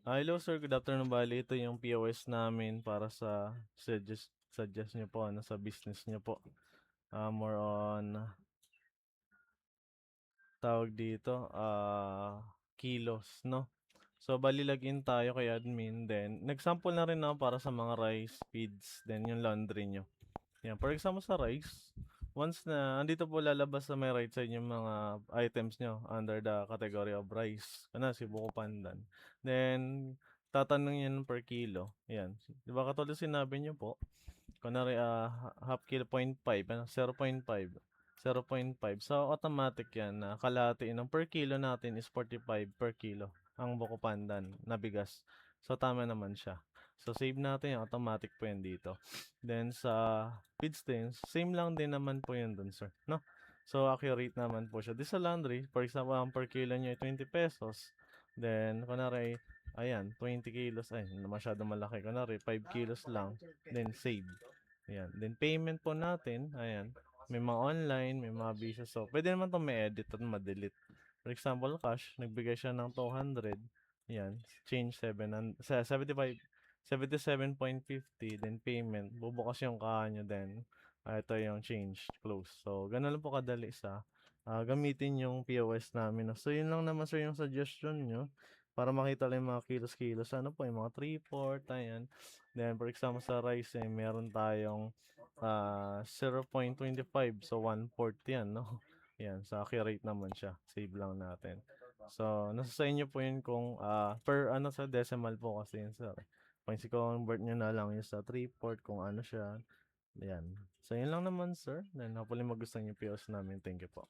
Hello sir, good afternoon. Bali, ito yung POS namin para sa suggest niyo po ano sa business niyo po. More on tawag dito, kilos, no? So bali login tayo kay admin, then nag-sample na rin ako para sa mga rice feeds, then yung laundry niyo. Yan, for example sa rice, once na andito po lalabas sa may right side yung mga items nyo under the category of rice. Ano, si Buko Pandan. Then, tatanong yan per kilo. Yan. Di ba katulad sinabi nyo po, kunwari half kilo, 0.5, ano, 0.5. 0.5. So, automatic yan na kalahati ng per kilo natin is 45 per kilo ang Buko Pandan na bigas. So, tama naman siya. So, save natin yan. Automatic po yan dito. Then, sa feed stains, same lang din naman po yun dun, sir. No? So, accurate naman po siya. Di sa laundry, for example, ang per kilo nyo ay 20 pesos. Then, kunwari, ayan, 20 kilos. Ay, masyado malaki. Kunwari, 5 kilos lang. Then, save. Ayan. Then, payment po natin, ayan. May mga online, may mga visa. So, pwede naman itong may edit at ma-delete. For example, cash, nagbigay siya ng 200. Ayan, change 75, 77.50, then payment. Bubukas yung kaha nyo, then ito yung change, close. So, ganun lang po kadali sa gamitin yung POS namin. No? So, yun lang naman sir yung suggestion nyo para makita lang yung mga kilos-kilos. Ano po, yung mga 3/4, ayan. Then, for example, sa rice, meron tayong 0.25. So, 1/4 yan, no? Yan, sa accurate naman siya. Save lang natin. So, nasa sa inyo po yun kung per ano sa decimal po kasi yun sir. Kung i-convert nyo na lang yung sa 3/4 kung ano siya. Yan. So, yun lang naman sir. Then, hopefully magustuhan yung POS namin. Thank you po.